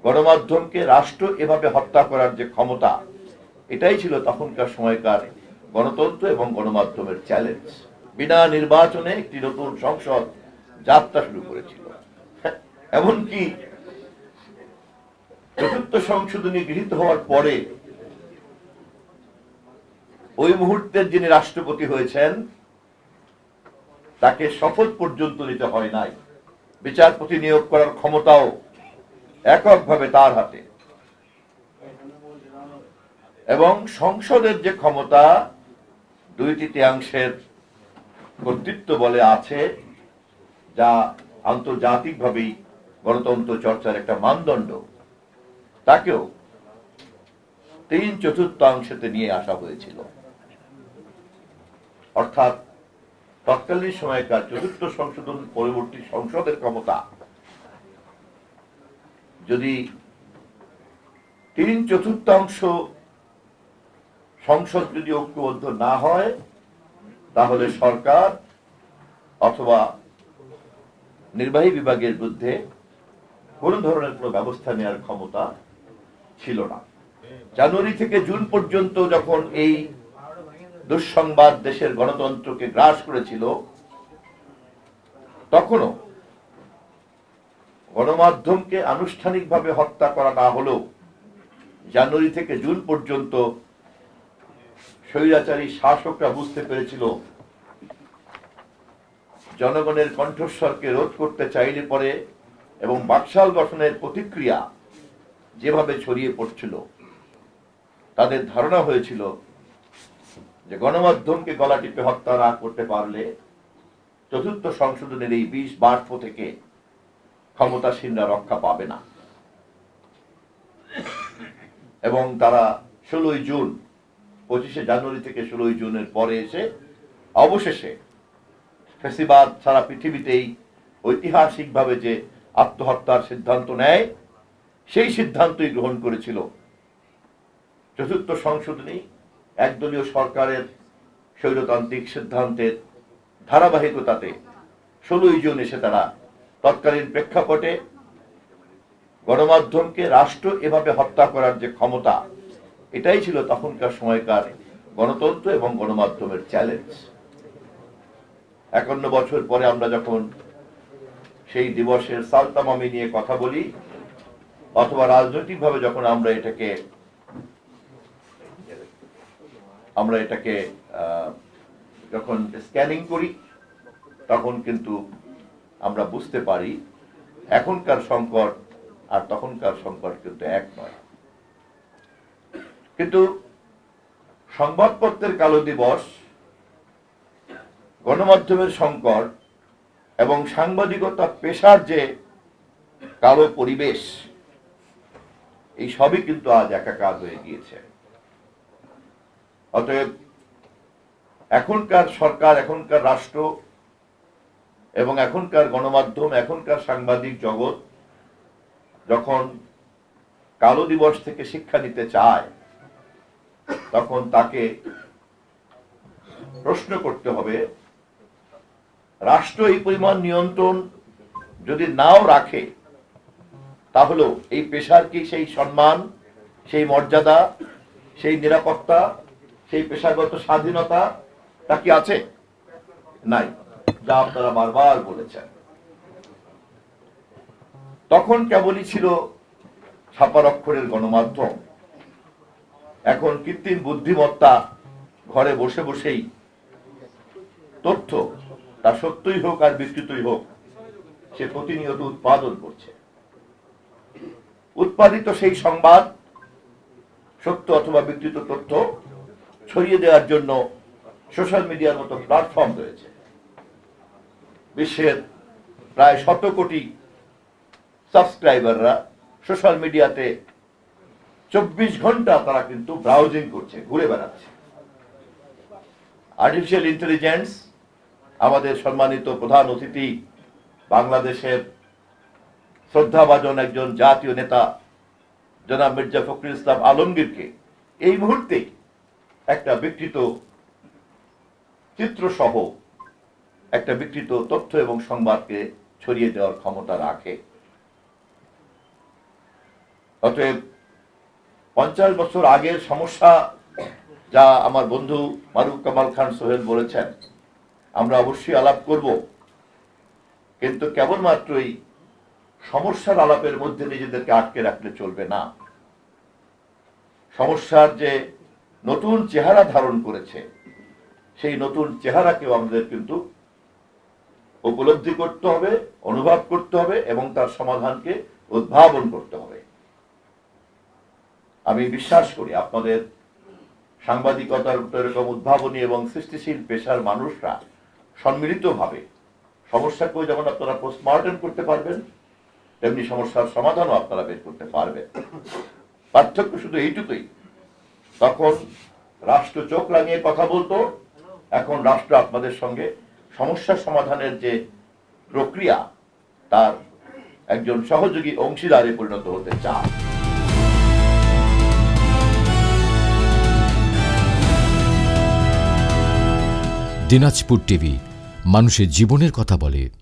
গণমাধ্যমকে রাষ্ট্র এভাবে হত্যা করার যে ক্ষমতা, এটাই ছিল তখনকার সময়কার গণতন্ত্র এবং গণমাধ্যমের চ্যালেঞ্জ। বিনা নির্বাচনে একটি নতুন সংসদ যাত্রা শুরু করেছিল। এমনকি চতুর্থ সংশোধনী গৃহীত হওয়ার পরে ওই মুহূর্তের যিনি রাষ্ট্রপতি হয়েছেন তাকে শপথ পর্যন্ত নিতে হয় নাই। বিচারপতি নিয়োগ করার ক্ষমতাও এককভাবে তার হাতে, এবং সংসদের যে ক্ষমতা 2/3 কর্তৃত্ব বলে আছে, যা আন্তর্জাতিকভাবেই গণতন্ত্র চর্চার একটা মানদণ্ড, তাকেও 3/4 নিয়ে আসা হয়েছিল। অর্থাৎ তৎকালীন সময়কার চতুর্থ সংশোধন পরবর্তী সংসদের ক্ষমতা যদি 3/4 সংসদ যদি ঐক্যবদ্ধ না হয়, তাহলে সরকার অথবা নির্বাহী বিভাগের বিরুদ্ধে কোন ধরনের কোনো ব্যবস্থা নেওয়ার ক্ষমতা ছিল না। জানুয়ারি থেকে জুন পর্যন্ত যখন এই দুঃসংবাদ দেশের গণতন্ত্রকে গ্রাস করেছিল, তখনও গণমাধ্যমকে আনুষ্ঠানিকভাবে হত্যা করা না হলেও জানুয়ারি থেকে জুন পর্যন্ত স্বৈরাচারী শাসকরা বুঝতে পেরেছিল জনগণের কণ্ঠস্বরকে রোধ করতে চাইলে পরে এবং বাকশাল গঠনের প্রতিক্রিয়া যেভাবে ছড়িয়ে পড়ছিল, তাদের ধারণা হয়েছিল যে গণমাধ্যমকে গলা টিপে হত্যা না করতে পারলে চতুর্থ সংশোধনের এই 20 বাষ্প থেকে ক্ষমতাসীনরা রক্ষা পাবে না। এবং তারা 16 জুন, 25 জানুয়ারি থেকে 16 জুনের পরে এসে অবশেষে ফ্যাসিবাদ সারা পৃথিবীতেই ঐতিহাসিকভাবে যে আত্মহত্যার সিদ্ধান্ত নেয়, সেই সিদ্ধান্তই গ্রহণ করেছিল। চতুর্থ সংশোধনী একদলীয় সরকারের স্বৈরতান্ত্রিক সিদ্ধান্তের ধারাবাহিকতাতে 16 জুন এসে তারা তৎকালীন প্রেক্ষাপটে গণমাধ্যমকে রাষ্ট্র এভাবে হত্যা করার যে ক্ষমতা, এটাই ছিল তখনকার সময়কার গণতন্ত্র এবং গণমাধ্যমের চ্যালেঞ্জ। 51 বছর পরে আমরা যখন সেই দিবসের সালতামামি নিয়ে কথা বলি, অথবা রাজনৈতিকভাবে যখন আমরা এটাকে যখন স্ক্যানিং করি, তখন কিন্তু আমরা বুঝতে পারি এখনকার সংকট আর তখনকার সংকট কিন্তু এক নয়। কিন্তু সংবাদপত্রের কালো দিবস, গণমাধ্যমের সংকট এবং সাংবাদিকতা পেশার যে কালো পরিবেশ, এই সবই কিন্তু আজ একাকার হয়ে গিয়েছে। অতএব এখনকার সরকার, এখনকার রাষ্ট্র এবং এখনকার গণমাধ্যম, এখনকার সাংবাদিক জগৎ যখন কালো দিবস থেকে শিক্ষা নিতে চায়, তখন তাকে প্রশ্ন করতে হবে, রাষ্ট্র এই পরিমাণ নিয়ন্ত্রণ যদি নাও রাখে, তাহলেও এই পেশার কি সেই সম্মান, সেই মর্যাদা, সেই নিরাপত্তা, সেই পেশাগত স্বাধীনতা তা কি আছে? নাই, যা আপনারা বারবার বলেছেন। তখন কেবলই ছিল ছাপার অক্ষরের গণমাধ্যম। এখন কৃত্রিম বুদ্ধিমত্তা ঘরে বসে বসেই তথ্য, তা সত্যই হোক আর বিকৃতই হোক, সে প্রতিনিয়ত উৎপাদন করছে। উৎপাদিত সেই সংবাদ, সত্য অথবা বিকৃত তথ্য ছড়িয়ে দেওয়ার জন্য সোশ্যাল মিডিয়ার মতো প্ল্যাটফর্ম রয়েছে। বিশ্বের প্রায় 100 কোটি সাবস্ক্রাইবাররা সোশ্যাল মিডিয়াতে 24 ঘন্টা তারা কিন্তু ব্রাউজিং করছে, ঘুরে বেড়াচ্ছে। আর্টিফিশিয়াল ইন্টেলিজেন্স, আমাদের সম্মানিত প্রধান অতিথি, বাংলাদেশের শ্রদ্ধাভাজন একজন জাতীয় নেতা জনাব মির্জা ফখরুল ইসলাম আলমগীরকে এই মুহূর্তে একটা বিকৃত চিত্র সহ একটা বিকৃত তথ্য এবং সংবাদকে ছড়িয়ে দেওয়ার ক্ষমতা রাখে। অতএব 50 বছর আগের সমস্যা যা আমার বন্ধু মারুফ কামাল খান সোহেল বলেছেন, আমরা অবশ্যই আলাপ করব, কিন্তু কেবলমাত্রই সমস্যার আলাপের মধ্যে নিজেদেরকে আটকে রাখলে চলবে না। সমস্যার যে নতুন চেহারা ধারণ করেছে, সেই নতুন চেহারাকেও আমাদের কিন্তু উপলব্ধি করতে হবে, অনুভব করতে হবে এবং তার সমাধানকে উদ্ভাবন করতে হবে। আমি বিশ্বাস করি আপনাদের সাংবাদিকতার এরকম উদ্ভাবনী এবং সৃষ্টিশীল পেশার মানুষরা সম্মিলিতভাবে সমস্যাকেও যেমন আপনারা পোস্টমর্টেম করতে পারবেন, তেমনি সমস্যার সমাধানও আপনারা বের করতে পারবেন। পার্থক্য শুধু এইটুকুই, তখন রাষ্ট্র চোখ রাঙিয়ে কথা বলতো, এখন রাষ্ট্র আপনাদের সঙ্গে সমস্যা সমাধানের যে প্রক্রিয়া তার একজন সহযোগী অংশীদারে পরিণত হতে চায়। দিনাজপুর টিভি, মানুষের জীবনের কথা বলে।